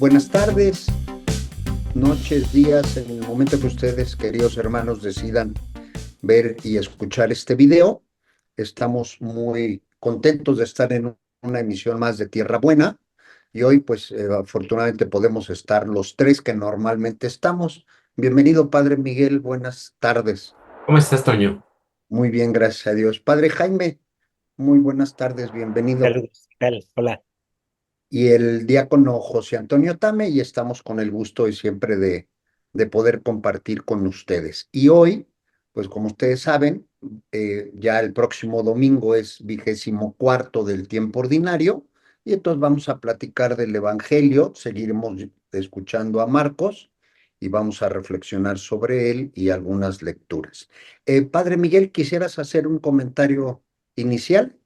Buenas tardes, noches, días, en el momento que ustedes, queridos hermanos, decidan ver y escuchar este video. Estamos muy contentos de estar en una emisión más de Tierra Buena y hoy, pues, afortunadamente podemos estar los tres que normalmente estamos. Bienvenido, Padre Miguel, buenas tardes. ¿Cómo estás, Toño? Muy bien, gracias a Dios. Padre Jaime, muy buenas tardes, bienvenido. Saludos, ¿qué tal? Hola. Y el diácono José Antonio Tame, y estamos con el gusto de siempre de poder compartir con ustedes. Y hoy, pues como ustedes saben, ya el próximo domingo es 24º del tiempo ordinario, y entonces vamos a platicar del Evangelio, seguiremos escuchando a Marcos y vamos a reflexionar sobre él y algunas lecturas. Padre Miguel, ¿quisieras hacer un comentario inicial?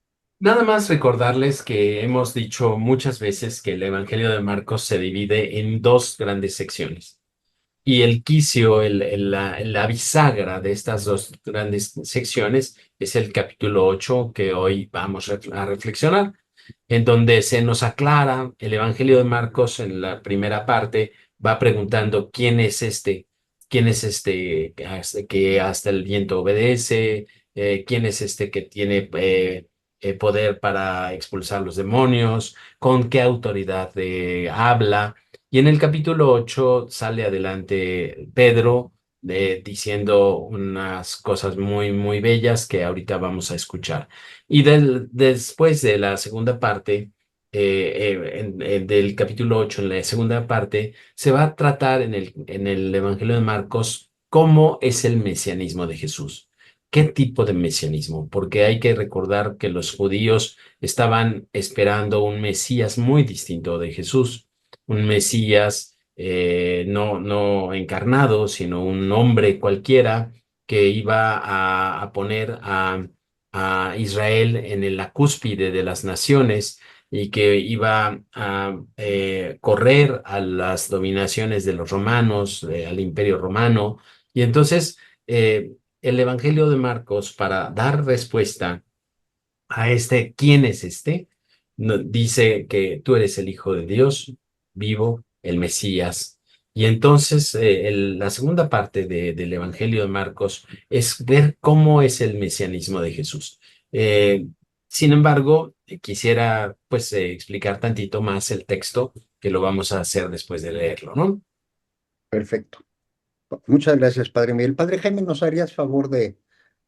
Nada más recordarles que hemos dicho muchas veces que el Evangelio de Marcos se divide en dos grandes secciones. Y el quicio, la bisagra de estas dos grandes secciones es el capítulo 8 que hoy vamos a reflexionar, en donde se nos aclara el Evangelio de Marcos en la primera parte, va preguntando quién es este que hasta el viento obedece, quién es este que tiene poder para expulsar los demonios, con qué autoridad habla. Y en el capítulo 8 sale adelante Pedro diciendo unas cosas muy, muy bellas que ahorita vamos a escuchar. Y después de la segunda parte, del capítulo 8 en la segunda parte, se va a tratar en el Evangelio de Marcos cómo es el mesianismo de Jesús. ¿Qué tipo de mesianismo? Porque hay que recordar que los judíos estaban esperando un Mesías muy distinto de Jesús, un Mesías no encarnado, sino un hombre cualquiera que iba a poner a Israel en la cúspide de las naciones y que iba a correr a las dominaciones de los romanos, al imperio romano. Y entonces el Evangelio de Marcos, para dar respuesta a ¿quién es este? Dice que tú eres el Hijo de Dios vivo, el Mesías. Y entonces la segunda parte del Evangelio de Marcos es ver cómo es el mesianismo de Jesús. Eh, Sin embargo, quisiera pues explicar tantito más el texto, que lo vamos a hacer después de leerlo, ¿no? Perfecto. Muchas gracias, Padre Miguel. Padre Jaime, ¿nos harías favor de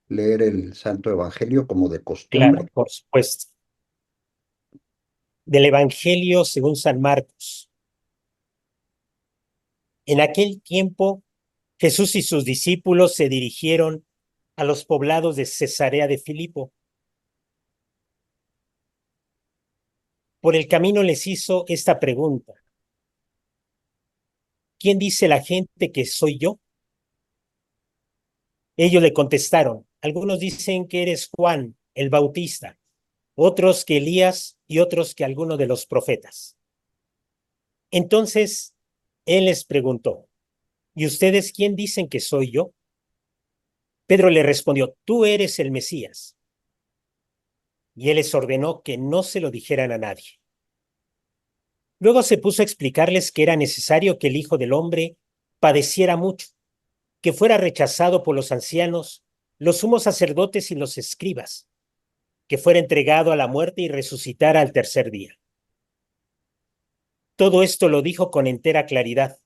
leer el Santo Evangelio como de Claro, costumbre? por supuesto. Del Evangelio según San Marcos. En aquel tiempo, Jesús y sus discípulos se dirigieron a los poblados de Cesarea de Filipo. Por el camino les hizo esta pregunta: ¿quién dice la gente que soy yo? Ellos le contestaron: algunos dicen que eres Juan el Bautista, otros que Elías y otros que alguno de los profetas. Entonces él les preguntó: ¿y ustedes quién dicen que soy yo? Pedro le respondió: tú eres el Mesías. Y él les ordenó que no se lo dijeran a nadie. Luego se puso a explicarles que era necesario que el Hijo del Hombre padeciera mucho, que fuera rechazado por los ancianos, los sumos sacerdotes y los escribas, que fuera entregado a la muerte y resucitara al tercer día. Todo esto lo dijo con entera claridad.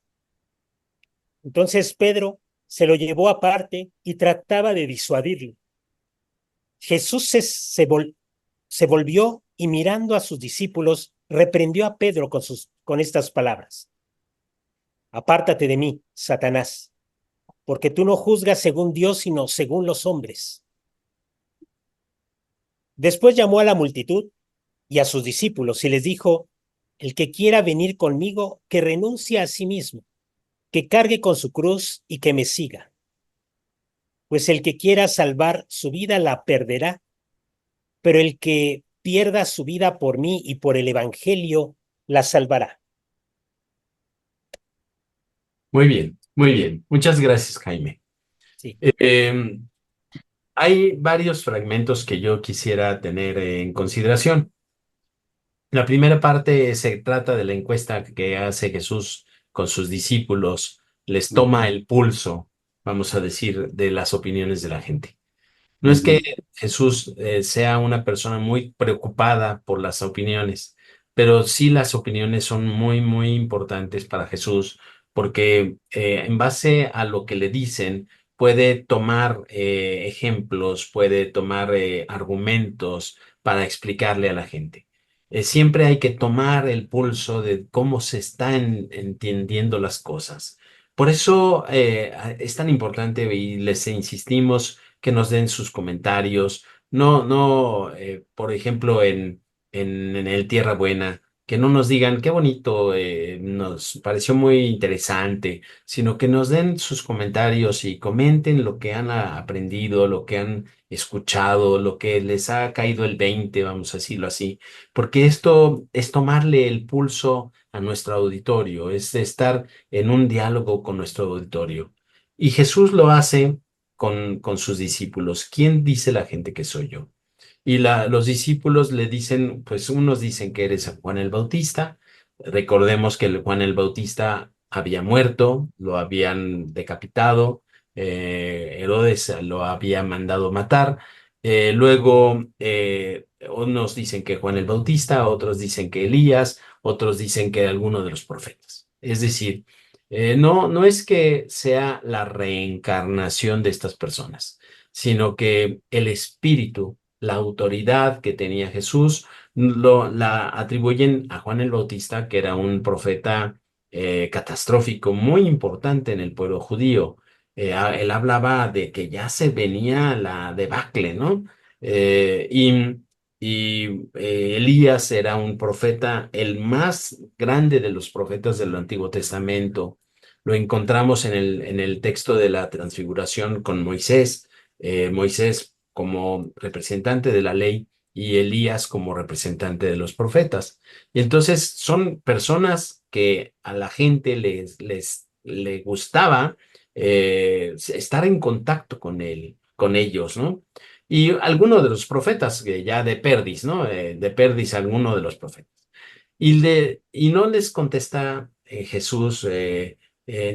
Entonces Pedro se lo llevó aparte y trataba de disuadirlo. Jesús se volvió y, mirando a sus discípulos, reprendió a Pedro con estas palabras: apártate de mí, Satanás, porque tú no juzgas según Dios, sino según los hombres. Después llamó a la multitud y a sus discípulos y les dijo: el que quiera venir conmigo, que renuncie a sí mismo, que cargue con su cruz y que me siga. Pues el que quiera salvar su vida la perderá, pero el que pierda su vida por mí y por el Evangelio la salvará. Muy bien, muy bien. Muchas gracias, Jaime. Sí, Eh, Hay varios fragmentos que yo quisiera tener en consideración. La primera parte se trata de la encuesta que hace Jesús con sus discípulos, les toma el pulso, vamos a decir, de las opiniones de la gente. No es que Ujú. Jesús sea una persona muy preocupada por las opiniones, pero sí las opiniones son muy, muy importantes para Jesús, porque en base a lo que le dicen, puede tomar ejemplos, puede tomar argumentos para explicarle a la gente. Siempre hay que tomar el pulso de cómo se están entendiendo las cosas. Por eso es tan importante y les insistimos que nos den sus comentarios. No, no, por ejemplo, en el Tierra Buena, que no nos digan qué bonito, nos pareció muy interesante, sino que nos den sus comentarios y comenten lo que han aprendido, lo que han escuchado, lo que les ha caído el 20, vamos a decirlo así, porque esto es tomarle el pulso a nuestro auditorio, es estar en un diálogo con nuestro auditorio. Y Jesús lo hace con sus discípulos. ¿Quién dice la gente que soy yo? Y los discípulos le dicen, pues unos dicen que eres Juan el Bautista. Recordemos que Juan el Bautista había muerto, lo habían decapitado, Herodes lo había mandado matar. Luego, unos dicen que Juan el Bautista, otros dicen que Elías, otros dicen que alguno de los profetas. Es decir, no es que sea la reencarnación de estas personas, sino que el espíritu, la autoridad que tenía Jesús, la atribuyen a Juan el Bautista, que era un profeta catastrófico, muy importante en el pueblo judío. Él hablaba de que ya se venía la debacle, ¿no? Elías era un profeta, el más grande de los profetas del Antiguo Testamento. Lo encontramos en el texto de la Transfiguración con Moisés. Moisés como representante de la ley y Elías como representante de los profetas. Y entonces son personas que a la gente le gustaba estar en contacto con él, con ellos, ¿no? Y algunos de los profetas, ya de Perdis, ¿no? De Perdis, alguno de los profetas. Y no les contesta Jesús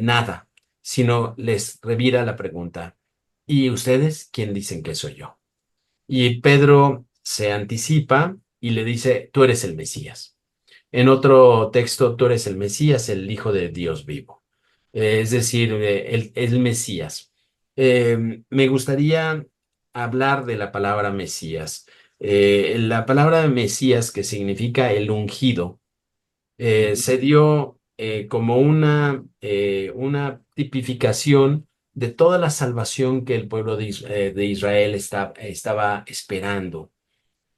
nada, sino les revira la pregunta. ¿Y ustedes quién dicen que soy yo? Y Pedro se anticipa y le dice, tú eres el Mesías. En otro texto, tú eres el Mesías, el Hijo de Dios vivo. Es decir, el Mesías. Me gustaría hablar de la palabra Mesías. La palabra Mesías, que significa el ungido, se dio como una tipificación de toda la salvación que el pueblo de Israel estaba esperando.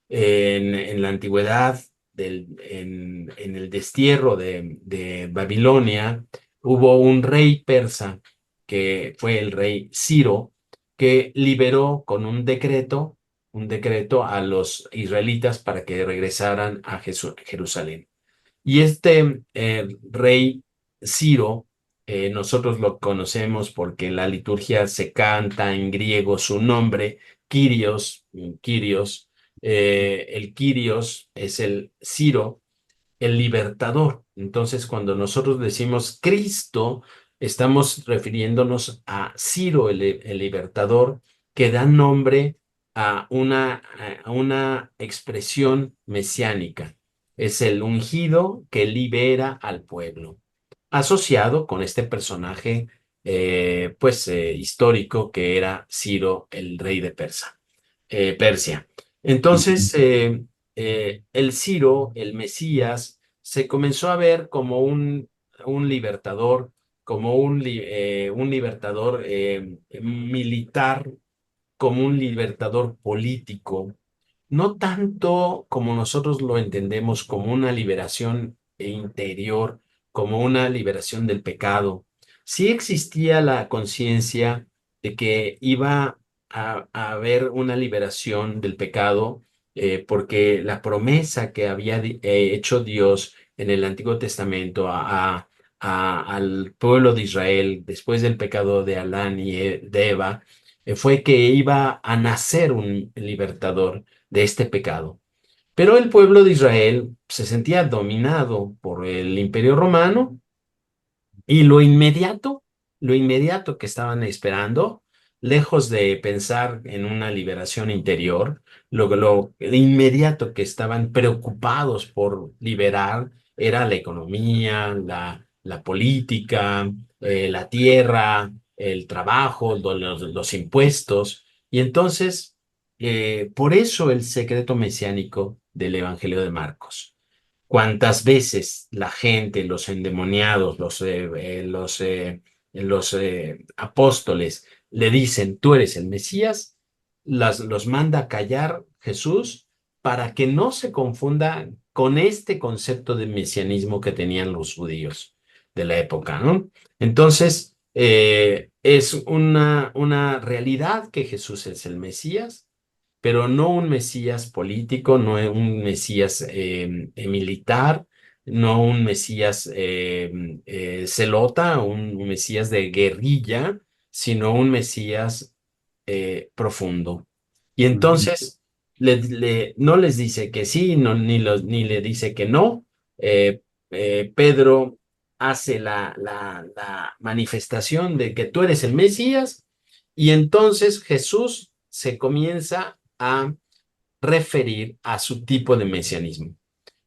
En la antigüedad, en el destierro de Babilonia, hubo un rey persa, que fue el rey Ciro, que liberó con un decreto a los israelitas para que regresaran a Jerusalén. Y este rey Ciro, nosotros lo conocemos porque en la liturgia se canta en griego su nombre, Kyrios, Kyrios. El Kyrios es el Ciro, el libertador. Entonces, cuando nosotros decimos Cristo, estamos refiriéndonos a Ciro, el libertador, que da nombre a una expresión mesiánica. Es el ungido que libera al pueblo, asociado con este personaje, histórico que era Ciro, el rey de Persia. Entonces, el Ciro, el Mesías, se comenzó a ver como un libertador, como un libertador militar, como un libertador político, no tanto como nosotros lo entendemos como una liberación interior, como una liberación del pecado. Sí existía la conciencia de que iba a haber una liberación del pecado, porque la promesa que había hecho Dios en el Antiguo Testamento al pueblo de Israel después del pecado de Adán y de Eva, fue que iba a nacer un libertador de este pecado. Pero el pueblo de Israel se sentía dominado por el Imperio Romano y lo inmediato que estaban esperando, lejos de pensar en una liberación interior, lo inmediato que estaban preocupados por liberar era la economía, la política, la tierra, el trabajo, los impuestos. Y entonces, por eso el secreto mesiánico del Evangelio de Marcos. Cuántas veces la gente, los endemoniados, los apóstoles le dicen, tú eres el Mesías, los manda a callar Jesús para que no se confunda con este concepto de mesianismo que tenían los judíos de la época, ¿no? Entonces, es una realidad que Jesús es el Mesías, pero no un Mesías político, no un Mesías militar, no un Mesías celota, un Mesías de guerrilla, sino un Mesías profundo. Y Ujú, entonces no les dice que sí, no, ni le dice que no. Eh, Pedro hace la manifestación de que tú eres el Mesías, y entonces Jesús se comienza a referir a su tipo de mesianismo.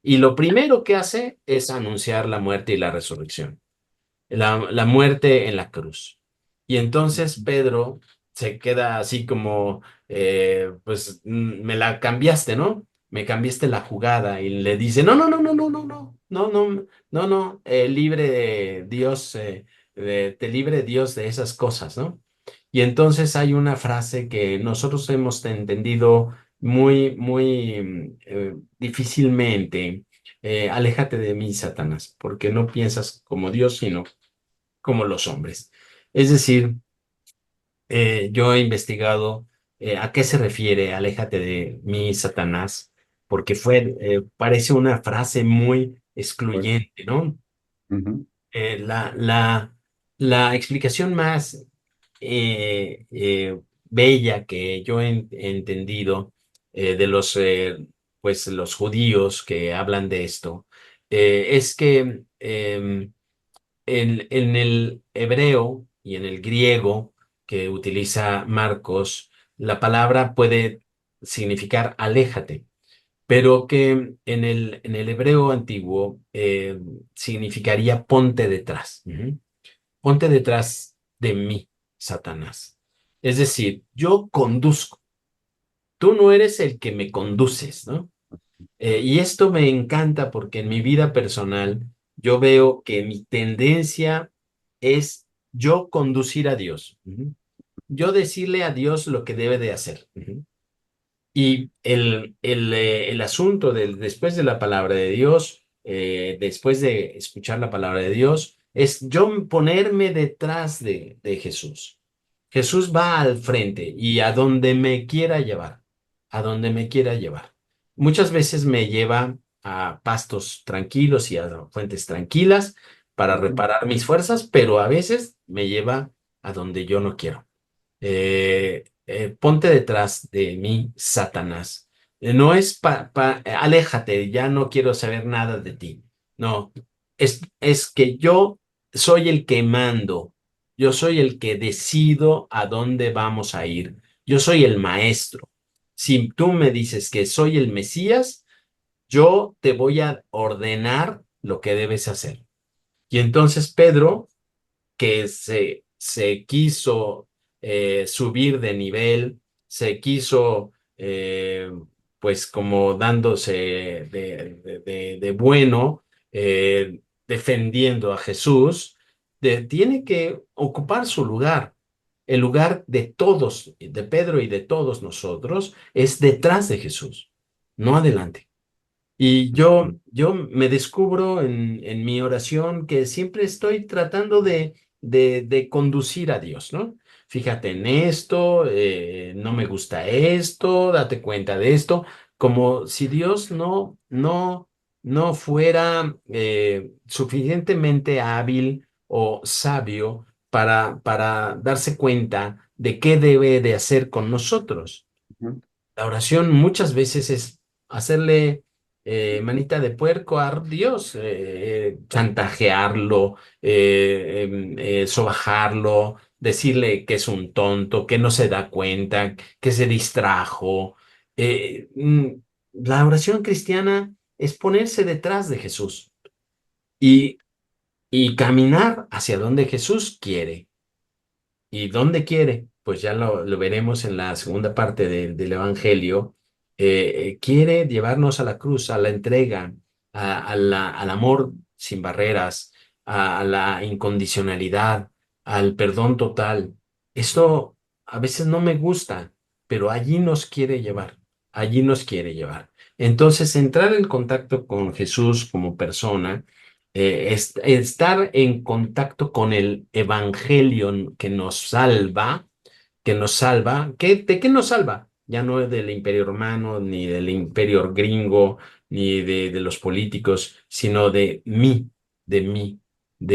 Y lo primero que hace es anunciar la muerte y la resurrección, la muerte en la cruz. Y entonces Pedro se queda así como, pues me la cambiaste, ¿no? Me cambiaste la jugada y le dice, no, no, no, no, no, no, no, no, no, no, no, libre de Dios, te libre Dios de esas cosas, ¿no? Y entonces hay una frase que nosotros hemos entendido muy difícilmente. Aléjate de mí, Satanás, porque no piensas como Dios, sino como los hombres. Es decir, yo he investigado a qué se refiere aléjate de mí, Satanás, porque parece una frase muy pues, excluyente, ¿no? ujú, Eh, la, la, la explicación más bella que yo he entendido de pues, los judíos que hablan de esto es que en el hebreo y en el griego que utiliza Marcos, la palabra puede significar aléjate, pero que en el hebreo antiguo significaría ponte detrás. Ujú. Ponte detrás de mí, Satanás. Es decir, yo conduzco, tú no eres el que me conduces, ¿no? Y esto me encanta porque en mi vida personal yo veo que mi tendencia es yo conducir a Dios. Ujú. Yo decirle a Dios lo que debe de hacer. Ujú. Y el asunto después de la palabra de Dios, después de escuchar la palabra de Dios, es yo ponerme detrás de Jesús. Jesús va al frente y a donde me quiera llevar, a donde me quiera llevar. Muchas veces me lleva a pastos tranquilos y a fuentes tranquilas para ujú, reparar mis fuerzas, pero a veces me lleva a donde yo no quiero. Ponte detrás de mí, Satanás. No es aléjate, ya no quiero saber nada de ti. No, es que yo soy el que mando, yo soy el que decido a dónde vamos a ir, yo soy el maestro. Si tú me dices que soy el Mesías, yo te voy a ordenar lo que debes hacer. Y entonces Pedro, que se quiso subir de nivel, se quiso, pues como dándose de bueno, defendiendo a Jesús, tiene que ocupar su lugar. El lugar de todos, de Pedro y de todos nosotros, es detrás de Jesús, no adelante. Y yo me descubro en mi oración que siempre estoy tratando de conducir a Dios, ¿no? Fíjate en esto, no me gusta esto, date cuenta de esto, como si Dios no fuera suficientemente hábil o sabio para darse cuenta de qué debe de hacer con nosotros. ujú. La oración muchas veces es hacerle manita de puerco a Dios, chantajearlo, sobajarlo, decirle que es un tonto, que no se da cuenta, que se distrajo. Eh, mm, la oración cristiana es ponerse detrás de Jesús y, y caminar hacia donde Jesús quiere. ¿Y dónde quiere? Pues ya lo veremos en la segunda parte del Evangelio. Quiere llevarnos a la cruz, a la entrega, al amor sin barreras, a la incondicionalidad, al perdón total. Esto a veces no me gusta, pero allí nos quiere llevar, allí nos quiere llevar. Entonces, entrar en contacto con Jesús como persona, estar en contacto con el evangelio que nos salva, ¿de qué nos salva? Ya no es del imperio romano, ni del imperio gringo, ni de los políticos, sino de mí, de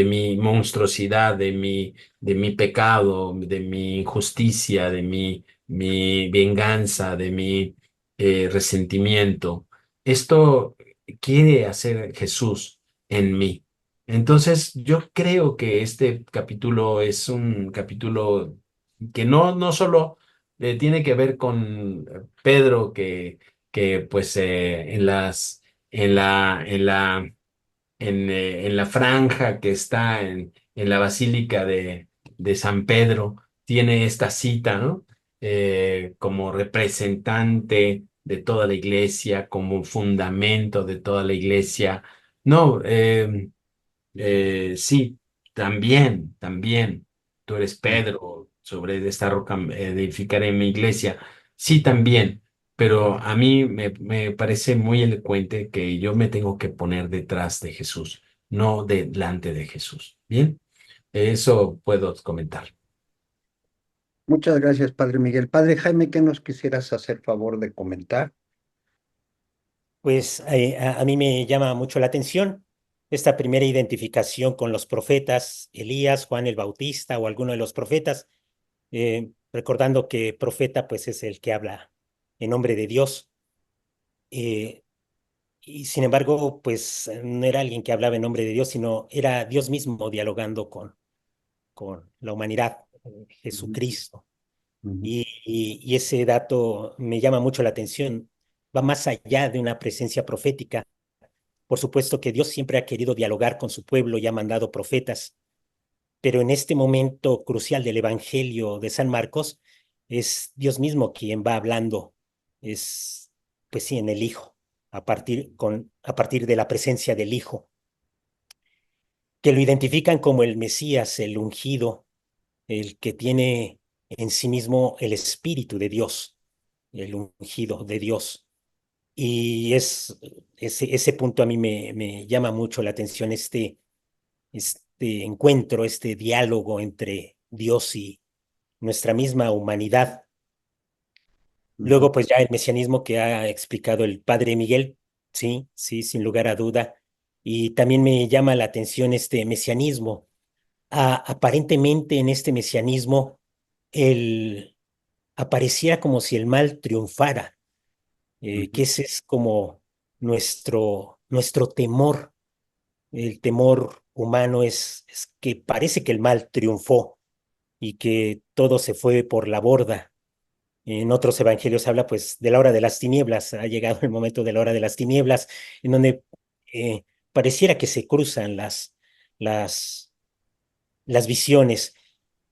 mi monstruosidad, de mi pecado, de mi injusticia, mi venganza, de mi resentimiento. Esto quiere hacer Jesús en mí. Entonces, yo creo que este capítulo es un capítulo que no solo tiene que ver con Pedro, que pues en la, en la franja que está en la Basílica de San Pedro, tiene esta cita, ¿no? Como representante de toda la iglesia, como fundamento de toda la iglesia. No, sí, también, tú eres Pedro, sobre esta roca edificaré mi iglesia. Sí, también, pero a mí me parece muy elocuente que yo me tengo que poner detrás de Jesús, no delante de Jesús. Bien, eso puedo comentar. Muchas gracias, Padre Miguel. Padre Jaime, ¿qué nos quisieras hacer favor de comentar? Pues a mí me llama mucho la atención esta primera identificación con los profetas, Elías, Juan el Bautista o alguno de los profetas, recordando que profeta pues es el que habla en nombre de Dios. eh, y sin embargo, pues no era alguien que hablaba en nombre de Dios, sino era Dios mismo dialogando con la humanidad, Ujú, Jesucristo. ujú, Y ese dato me llama mucho la atención. Va más allá de una presencia profética. Por supuesto que Dios siempre ha querido dialogar con su pueblo y ha mandado profetas, pero en este momento crucial del Evangelio de San Marcos es Dios mismo quien va hablando, es, pues sí, en el Hijo, a partir de la presencia del Hijo, que lo identifican como el Mesías, el ungido, el que tiene en sí mismo el Espíritu de Dios, el ungido de Dios. Y ese punto a mí me llama mucho la atención, este encuentro, este diálogo entre Dios y nuestra misma humanidad. ujú, Luego, pues ya el mesianismo que ha explicado el padre Miguel, sí, sí, sin lugar a duda. Y también me llama la atención este mesianismo. Aparentemente en este mesianismo, el, apareciera como si el mal triunfara, que ujú, ese es como nuestro temor. El temor humano es que parece que el mal triunfó y que todo se fue por la borda. En otros evangelios habla pues de la hora de las tinieblas, ha llegado el momento de la hora de las tinieblas, en donde pareciera que se cruzan las, las visiones.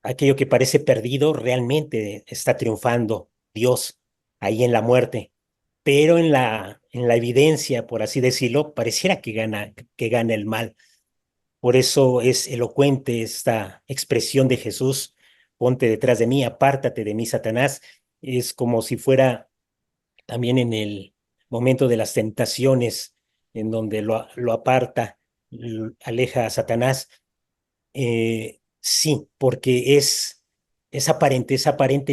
Aquello que parece perdido realmente está triunfando Dios ahí en la muerte, pero en la evidencia, por así decirlo, pareciera que gana el mal. Por eso es elocuente esta expresión de Jesús: ponte detrás de mí, apártate de mí, Satanás. Es como si fuera también en el momento de las tentaciones, en donde lo aparta, aleja a Satanás. Sí, porque es aparente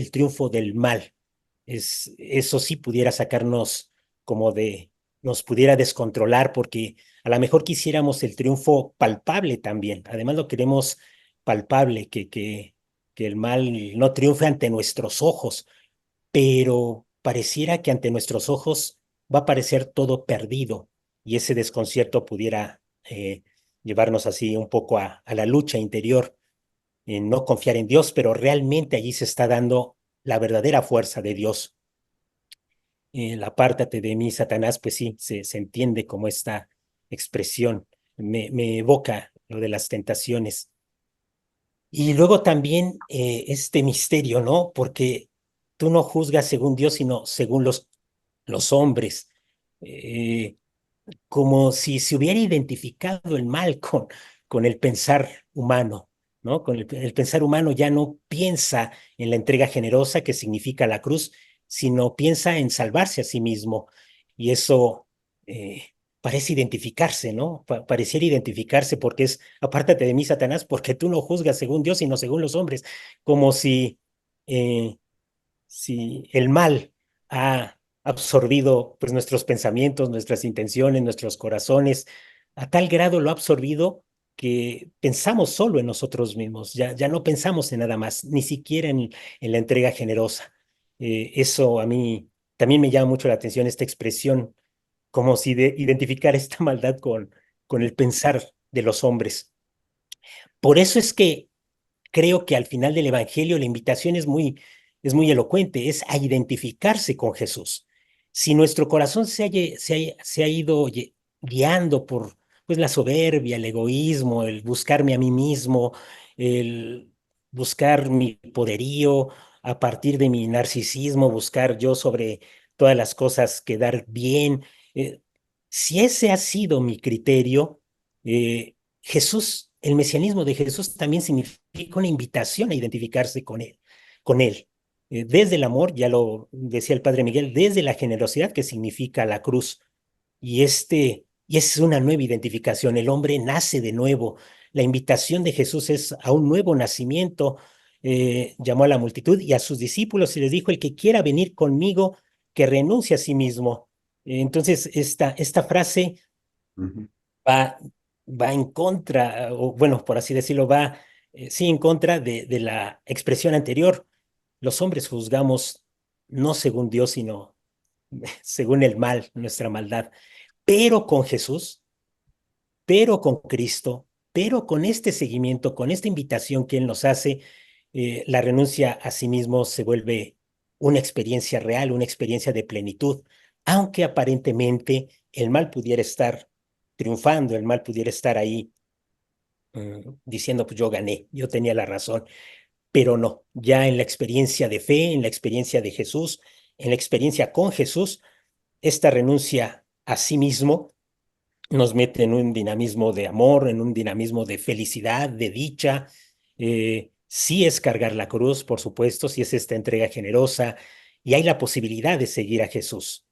el triunfo del mal. Eso sí pudiera sacarnos como nos pudiera descontrolar, porque a lo mejor quisiéramos el triunfo palpable también. Además lo queremos palpable, que el mal no triunfe ante nuestros ojos, pero pareciera que ante nuestros ojos va a parecer todo perdido y ese desconcierto pudiera llevarnos así un poco a la lucha interior, en no confiar en Dios, pero realmente allí se está dando la verdadera fuerza de Dios. El apártate de mí, Satanás, pues sí, se entiende como esta expresión, me evoca lo de las tentaciones. Y luego también este misterio, ¿no? Porque tú no juzgas según Dios, sino según los hombres. Eh, Como si se hubiera identificado el mal con el pensar humano, ¿no? Con el pensar humano ya no piensa en la entrega generosa que significa la cruz, sino piensa en salvarse a sí mismo. Y eso parece identificarse, ¿no? Pareciera identificarse porque es, apártate de mí, Satanás, porque tú no juzgas según Dios, sino según los hombres, como eh, si el mal ha absorbido pues nuestros pensamientos, nuestras intenciones, nuestros corazones, a tal grado lo ha absorbido que pensamos solo en nosotros mismos, ya no pensamos en nada más, ni siquiera en la entrega generosa. Eso a mí también me llama mucho la atención, esta expresión, como si de identificar esta maldad con el pensar de los hombres. Por eso es que creo que al final del Evangelio la invitación es muy elocuente, es a identificarse con Jesús. Si nuestro corazón se ha ido guiando por pues, la soberbia, el egoísmo, el buscarme a mí mismo, el buscar mi poderío a partir de mi narcisismo, buscar yo sobre todas las cosas quedar bien, si ese ha sido mi criterio, Jesús, el mesianismo de Jesús también significa una invitación a identificarse con él. Desde el amor, ya lo decía el Padre Miguel, desde la generosidad que significa la cruz. Y es una nueva identificación. El hombre nace de nuevo. La invitación de Jesús es a un nuevo nacimiento. Llamó a la multitud y a sus discípulos y les dijo, el que quiera venir conmigo, que renuncie a sí mismo. Entonces, esta frase Ujú. va, va en contra, o bueno, por así decirlo, va sí en contra de la expresión anterior. Los hombres juzgamos no según Dios, sino según el mal, nuestra maldad. Pero con Jesús, pero con Cristo, pero con este seguimiento, con esta invitación que Él nos hace, la renuncia a sí mismo se vuelve una experiencia real, una experiencia de plenitud, aunque aparentemente el mal pudiera estar triunfando, el mal pudiera estar ahí diciendo, pues yo gané, yo tenía la razón, pero no, ya en la experiencia de fe, en la experiencia de Jesús, en la experiencia con Jesús, esta renuncia a sí mismo nos mete en un dinamismo de amor, en un dinamismo de felicidad, de dicha. Sí es cargar la cruz, por supuesto, sí es esta entrega generosa y hay la posibilidad de seguir a Jesús.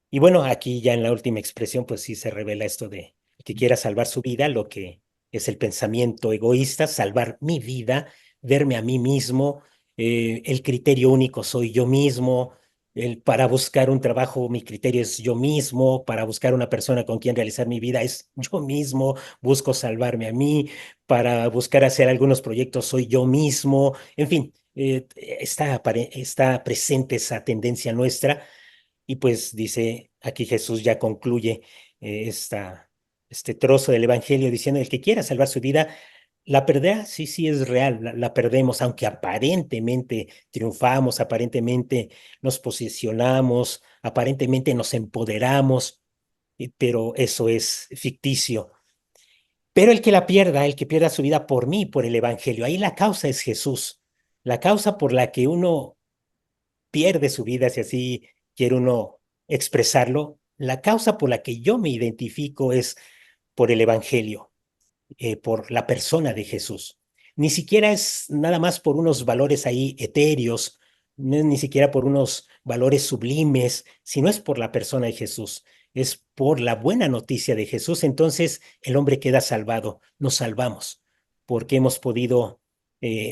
Y bueno, aquí ya en la última expresión, pues sí se revela esto de que quiera salvar su vida, lo que es el pensamiento egoísta, salvar mi vida, verme a mí mismo, el criterio único soy yo mismo, para buscar un trabajo mi criterio es yo mismo, para buscar una persona con quien realizar mi vida es yo mismo, busco salvarme a mí, para buscar hacer algunos proyectos soy yo mismo, en fin, está presente esa tendencia nuestra y pues dice, aquí Jesús ya concluye este trozo del Evangelio diciendo, el que quiera salvar su vida, la perderá, sí, sí es real, la perdemos, aunque aparentemente triunfamos, aparentemente nos posicionamos, aparentemente nos empoderamos, pero eso es ficticio. Pero el que la pierda, el que pierda su vida por mí, por el Evangelio, ahí la causa es Jesús. La causa por la que uno pierde su vida, si así quiere uno expresarlo, la causa por la que yo me identifico es por el Evangelio, por la persona de Jesús. Ni siquiera es nada más por unos valores ahí etéreos, no es ni siquiera por unos valores sublimes, sino es por la persona de Jesús, es por la buena noticia de Jesús. Entonces el hombre queda salvado, nos salvamos, porque hemos podido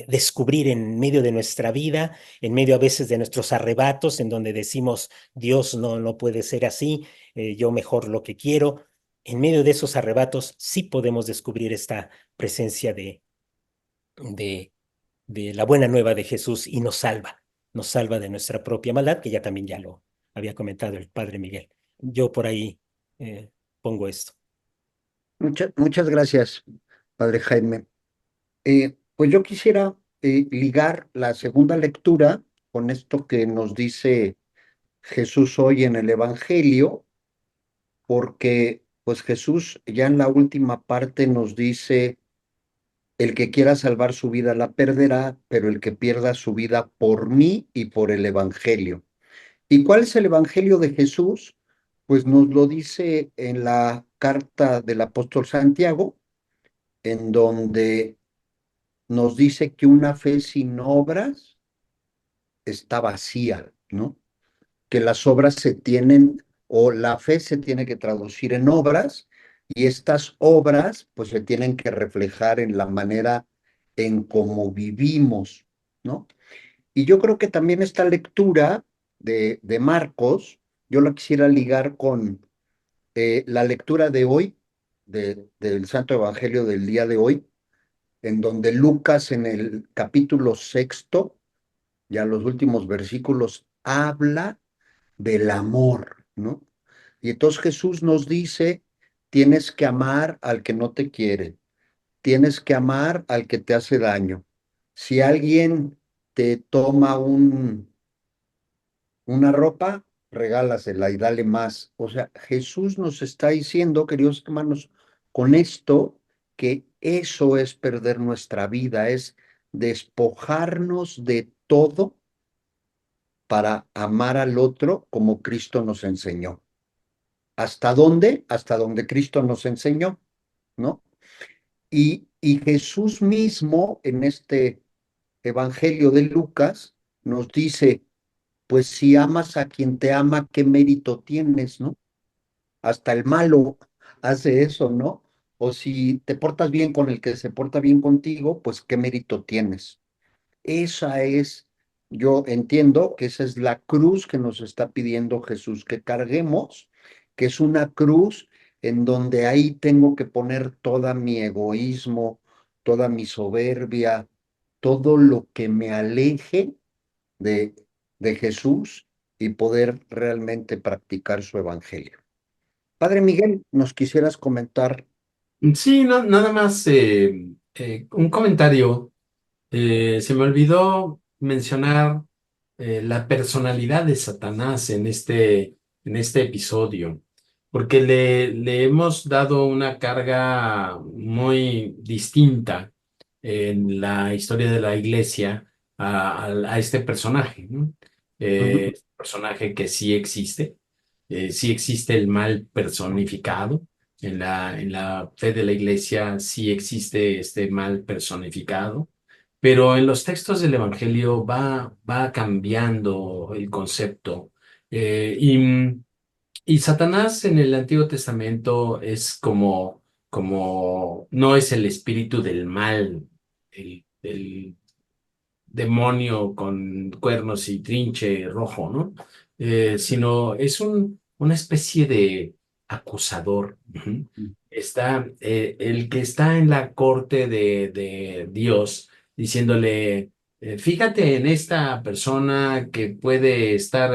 descubrir en medio de nuestra vida, en medio a veces de nuestros arrebatos, en donde decimos, Dios no puede ser así, yo mejor lo que quiero. En medio de esos arrebatos sí podemos descubrir esta presencia de, de la buena nueva de Jesús y nos salva de nuestra propia maldad, que ya también ya lo había comentado el Padre Miguel. yo por ahí pongo esto. Muchas gracias, Padre Jaime. Pues yo quisiera ligar la segunda lectura con esto que nos dice Jesús hoy en el Evangelio, porque pues Jesús ya en la última parte nos dice, el que quiera salvar su vida la perderá, pero el que pierda su vida por mí y por el Evangelio. ¿Y cuál es el Evangelio de Jesús? Pues nos lo dice en la carta del apóstol Santiago, en donde nos dice que una fe sin obras está vacía, ¿no? Que las obras se tienen, o la fe se tiene que traducir en obras, y estas obras pues se tienen que reflejar en la manera en cómo vivimos, ¿no? Y yo creo que también esta lectura de Marcos, yo la quisiera ligar con la lectura de hoy, del Santo Evangelio del día de hoy, en donde Lucas en el capítulo sexto, ya los últimos versículos, habla del amor, ¿no? Y entonces Jesús nos dice, tienes que amar al que no te quiere, tienes que amar al que te hace daño. Si alguien te toma una ropa, regálasela y dale más. O sea, Jesús nos está diciendo, queridos hermanos, con esto, que eso es perder nuestra vida, es despojarnos de todo para amar al otro como Cristo nos enseñó. ¿Hasta dónde? Hasta donde Cristo nos enseñó, ¿no? Y Jesús mismo en este Evangelio de Lucas nos dice, pues si amas a quien te ama, ¿qué mérito tienes, no? Hasta el malo hace eso, ¿no? O si te portas bien con el que se porta bien contigo, pues ¿qué mérito tienes? Esa es, yo entiendo que esa es la cruz que nos está pidiendo Jesús que carguemos, que es una cruz en donde ahí tengo que poner toda mi egoísmo, toda mi soberbia, todo lo que me aleje de, de Jesús y poder realmente practicar su evangelio. Padre Miguel, ¿nos quisieras comentar? Sí, nada más un comentario. Se me olvidó mencionar la personalidad de Satanás en este episodio, porque le hemos dado una carga muy distinta en la historia de la iglesia a este personaje, ¿no? Ujú, Personaje que sí existe el mal personificado. En la fe de la iglesia sí existe este mal personificado, pero en los textos del Evangelio va cambiando el concepto. Eh, y, y Satanás en el Antiguo Testamento es no es el espíritu del mal, el demonio con cuernos y trinche rojo, ¿no? Sino es una especie de acusador. Ujú. Está el que está en la corte de Dios diciéndole, fíjate en esta persona que puede estar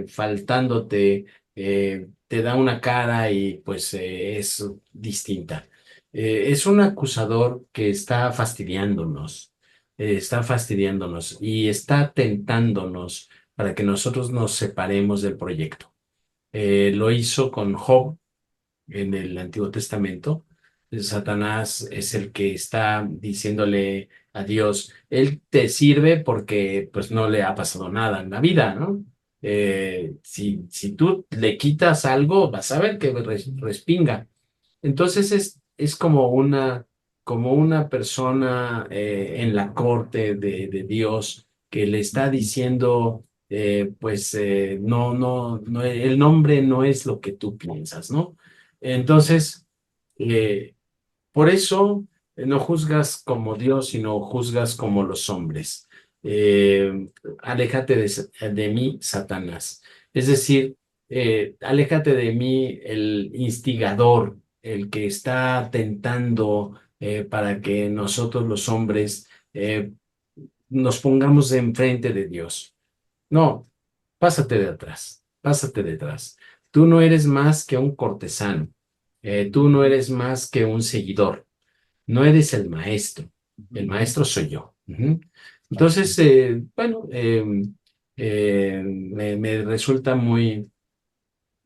faltándote, te da una cara y pues es distinta. Es un acusador que está fastidiándonos y está tentándonos para que nosotros nos separemos del proyecto. Lo hizo con Job en el Antiguo Testamento. Satanás es el que está diciéndole a Dios, él te sirve porque pues no le ha pasado nada en la vida, ¿no? Si tú le quitas algo, vas a ver que respinga. Entonces es como una persona en la corte de Dios que le está diciendo, no, el nombre no es lo que tú piensas, ¿no? Entonces, eh, por eso no juzgas como Dios, sino juzgas como los hombres. Eh, aléjate de mí, Satanás. Es decir, aléjate de mí el instigador, el que está tentando para que nosotros los hombres nos pongamos enfrente de Dios. No, pásate de atrás, pásate detrás. Tú no eres más que un cortesano. Tú no eres más que un seguidor. No eres el maestro soy yo. Ujú. Entonces, bueno, me resulta muy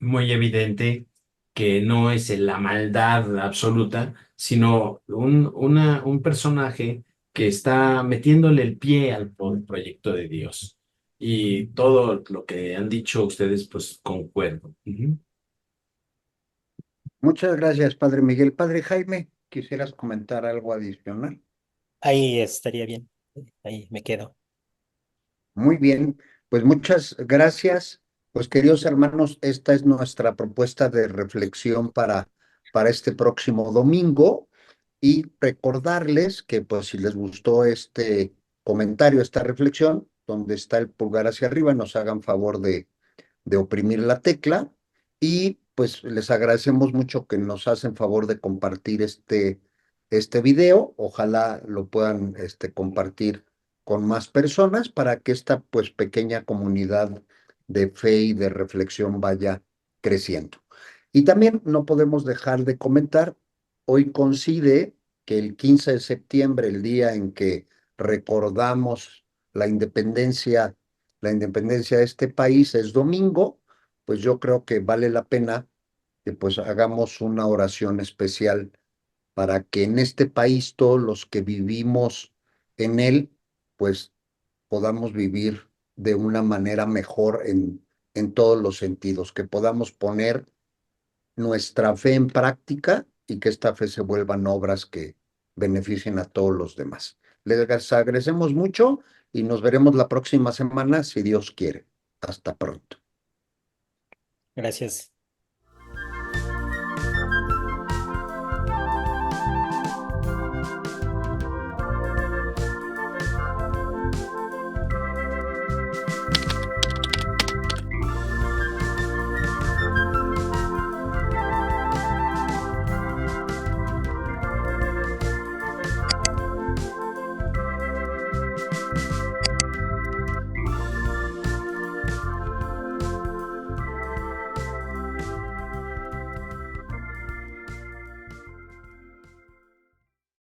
evidente que no es la maldad absoluta, sino un personaje que está metiéndole el pie al proyecto de Dios. Y todo lo que han dicho ustedes, pues concuerdo. Ujú. Muchas gracias, Padre Miguel. Padre Jaime, ¿quisieras comentar algo adicional? Ahí estaría bien. Ahí me quedo. Muy bien, pues muchas gracias. Pues queridos hermanos, esta es nuestra propuesta de reflexión para este próximo domingo y recordarles que pues si les gustó este comentario, esta reflexión, donde está el pulgar hacia arriba, nos hagan favor de oprimir la tecla y pues les agradecemos mucho que nos hacen favor de compartir este video. Ojalá lo puedan compartir con más personas para que esta pues pequeña comunidad de fe y de reflexión vaya creciendo. Y también no podemos dejar de comentar, hoy coincide que el 15 de septiembre, el día en que recordamos la independencia la independencia de este país es domingo, pues yo creo que vale la pena que pues hagamos una oración especial para que en este país todos los que vivimos en él, pues podamos vivir de una manera mejor en todos los sentidos, que podamos poner nuestra fe en práctica y que esta fe se vuelvan obras que beneficien a todos los demás. Les agradecemos mucho y nos veremos la próxima semana si Dios quiere. Hasta pronto. Gracias.